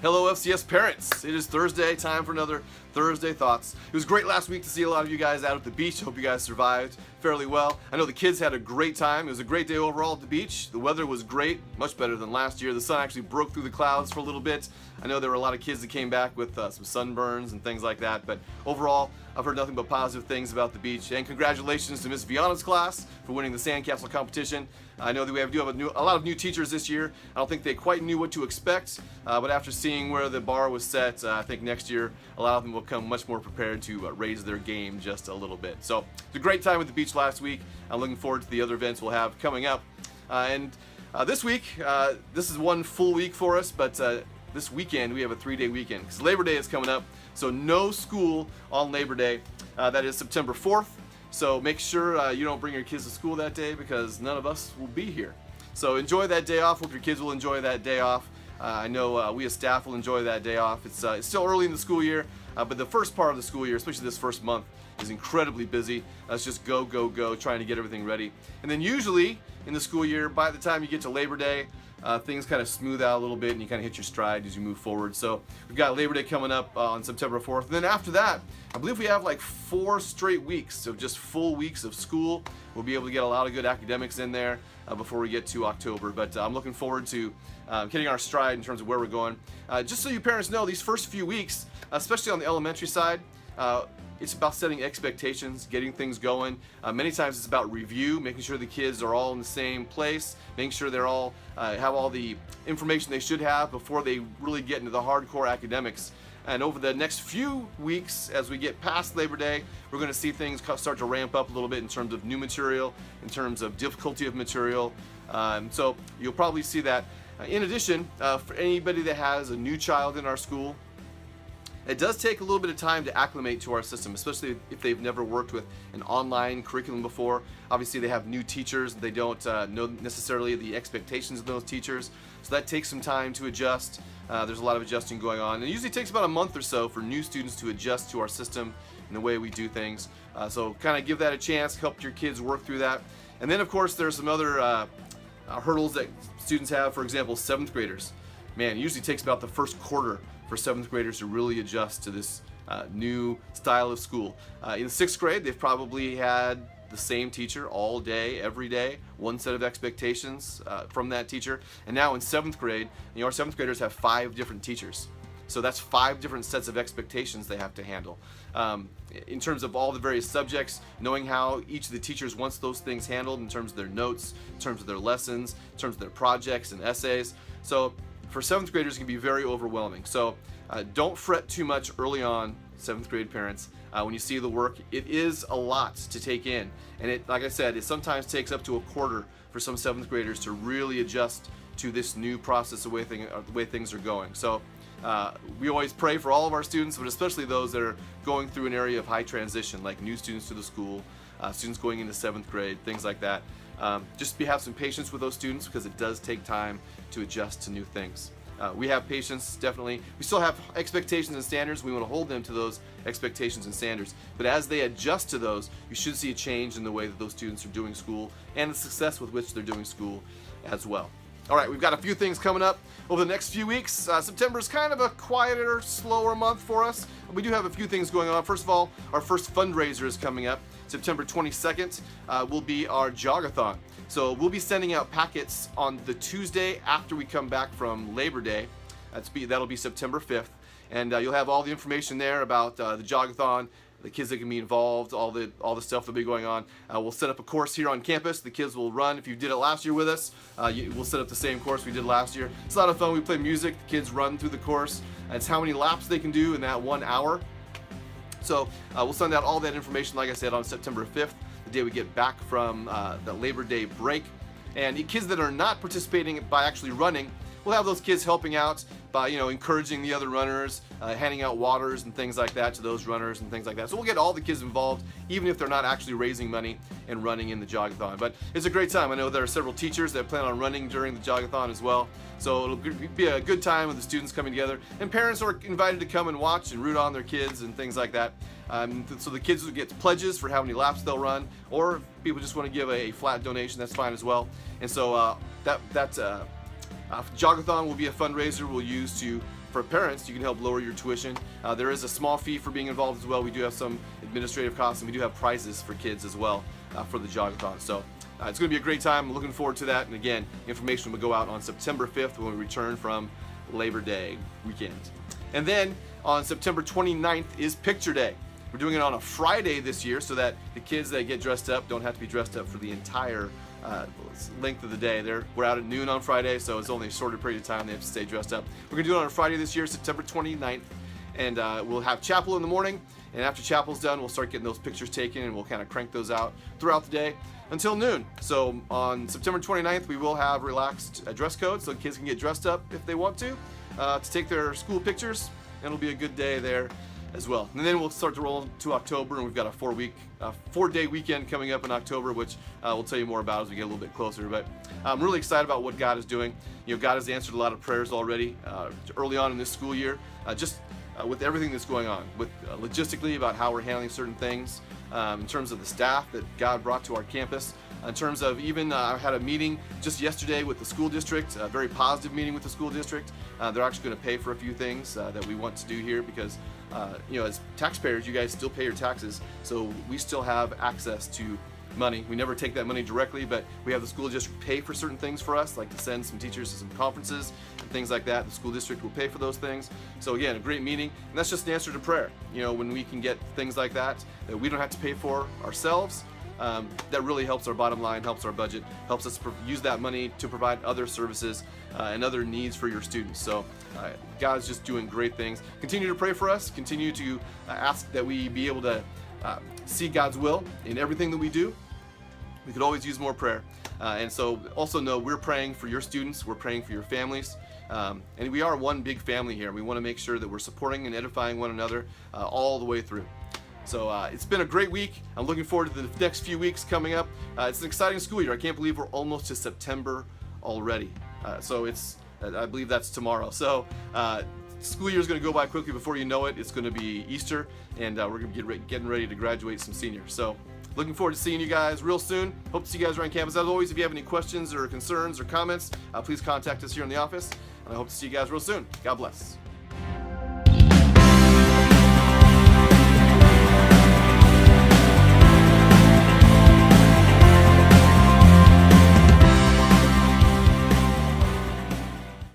Hello FCS parents, it is Thursday, time for another Thursday Thoughts. It was great last week to see a lot of you guys out at the beach. Hope you guys survived fairly well. I know the kids had a great time. It was a great day overall at the beach. The weather was great, much better than last year. The sun actually broke through the clouds for a little bit. I know there were a lot of kids that came back with some sunburns and things like that, but overall, I've heard nothing but positive things about the beach. And congratulations to Miss Viana's class for winning the sandcastle competition. I know that we do have a lot of new teachers this year. I don't think they quite knew what to expect, but after seeing where the bar was set, I think next year a lot of them will come much more prepared to raise their game just a little bit. So it's a great time at the beach last week. I'm looking forward to the other events we'll have coming up. This week, this is one full week for us, but this weekend we have a 3-day weekend because Labor Day is coming up. So no school on Labor Day. That is September 4th. So make sure you don't bring your kids to school that day because none of us will be here. So enjoy that day off. Hope your kids will enjoy that day off. I know we as staff will enjoy that day off. It's still early in the school year, but the first part of the school year, especially this first month, is incredibly busy. Let's just go, go, go, trying to get everything ready. And then usually in the school year, by the time you get to Labor Day, things kind of smooth out a little bit and you kind of hit your stride as you move forward. So we've got Labor Day coming up on September 4th. And then after that, I believe we have like 4 straight weeks of just full weeks of school. We'll be able to get a lot of good academics in there before we get to October. But I'm looking forward to hitting our stride in terms of where we're going. Just so you parents know, these first few weeks, especially on the elementary side, it's about setting expectations, getting things going. Many times it's about review, making sure the kids are all in the same place, making sure they're all have all the information they should have before they really get into the hardcore academics. And over the next few weeks, as we get past Labor Day, we're going to see things start to ramp up a little bit in terms of new material, in terms of difficulty of material. So you'll probably see that. In addition, for anybody that has a new child in our school, it does take a little bit of time to acclimate to our system, especially if they've never worked with an online curriculum before. Obviously, they have new teachers. They don't know necessarily the expectations of those teachers. So that takes some time to adjust. There's a lot of adjusting going on. And it usually takes about a month or so for new students to adjust to our system and the way we do things. So kind of give that a chance, help your kids work through that. And then, of course, there's some other hurdles that students have. For example, 7th graders. Man, it usually takes about the first quarter for 7th graders to really adjust to this new style of school. In 6th grade, they've probably had the same teacher all day, every day, one set of expectations from that teacher. And now in 7th grade, our 7th graders have 5 different teachers. So that's 5 different sets of expectations they have to handle. In terms of all the various subjects, knowing how each of the teachers wants those things handled in terms of their notes, in terms of their lessons, in terms of their projects and essays. So for 7th graders, it can be very overwhelming. So don't fret too much early on, 7th grade parents. When you see the work, it is a lot to take in. And it, like I said, it sometimes takes up to a quarter for some 7th graders to really adjust to this new process, the way things are going. So we always pray for all of our students, but especially those that are going through an area of high transition, like new students to the school, students going into 7th grade, things like that. Just have some patience with those students because it does take time to adjust to new things. We have patience, definitely. We still have expectations and standards. We want to hold them to those expectations and standards. But as they adjust to those, you should see a change in the way that those students are doing school and the success with which they're doing school as well. All right, we've got a few things coming up over the next few weeks. September is kind of a quieter, slower month for us. We do have a few things going on. First of all, our first fundraiser is coming up. September 22nd will be our Jogathon. So we'll be sending out packets on the Tuesday after we come back from Labor Day. That'll be September 5th. And you'll have all the information there about the Jogathon, the kids that can be involved, all the stuff that'll be going on. We'll set up a course here on campus. The kids will run. If you did it last year with us, we'll set up the same course we did last year. It's a lot of fun. We play music. The kids run through the course. It's how many laps they can do in that 1 hour. So we'll send out all that information, like I said, on September 5th, the day we get back from the Labor Day break. And the kids that are not participating by actually running, we'll have those kids helping out by encouraging the other runners, handing out waters and things like that to those runners and things like that. So we'll get all the kids involved, even if they're not actually raising money and running in the Jogathon. But it's a great time. I know there are several teachers that plan on running during the Jogathon as well. So it'll be a good time with the students coming together. And parents are invited to come and watch and root on their kids and things like that. So the kids will get pledges for how many laps they'll run, or if people just want to give a flat donation, that's fine as well. And so Jogathon will be a fundraiser we'll use to for parents, you can help lower your tuition. There is a small fee for being involved as well. We do have some administrative costs, and we do have prizes for kids as well for the Jogathon. So it's going to be a great time. I'm looking forward to that. And again, information will go out on September 5th when we return from Labor Day weekend. And then on September 29th is Picture Day. We're doing it on a Friday this year so that the kids that get dressed up don't have to be dressed up for the entire length of the day. We're out at noon on Friday, so it's only a shorter period of time they have to stay dressed up. We're going to do it on a Friday this year, September 29th, and we'll have chapel in the morning, and after chapel's done, we'll start getting those pictures taken, and we'll kind of crank those out throughout the day until noon. So on September 29th, we will have relaxed dress code, so kids can get dressed up if they want to take their school pictures, and it'll be a good day there as well. And then we'll start to roll to October, and we've got a 4-day weekend coming up in October, which we'll tell you more about as we get a little bit closer. But I'm really excited about what God is doing. You know, God has answered a lot of prayers already early on in this school year, with everything that's going on, with logistically about how we're handling certain things, in terms of the staff that God brought to our campus, in terms of even I had a meeting just yesterday with the school district, a very positive meeting with the school district. They're actually going to pay for a few things that we want to do here because you know, as taxpayers, you guys still pay your taxes, so we still have access to money. We never take that money directly, but we have the school district pay for certain things for us, like to send some teachers to some conferences and things like that. The school district will pay for those things. So again, a great meeting, and that's just an answer to prayer. You know, when we can get things like that we don't have to pay for ourselves, that really helps our bottom line, helps our budget, helps us use that money to provide other services and other needs for your students. So God's just doing great things. Continue to pray for us. Continue to ask that we be able to see God's will in everything that we do. We could always use more prayer. And so also know we're praying for your students. We're praying for your families. And we are one big family here. We want to make sure that we're supporting and edifying one another all the way through. So it's been a great week. I'm looking forward to the next few weeks coming up. It's an exciting school year. I can't believe we're almost to September already. So I believe that's tomorrow. So school year is going to go by quickly. Before you know it, it's going to be Easter, and we're going to be getting ready to graduate some seniors. So looking forward to seeing you guys real soon. Hope to see you guys around campus. As always, if you have any questions or concerns or comments, please contact us here in the office. And I hope to see you guys real soon. God bless.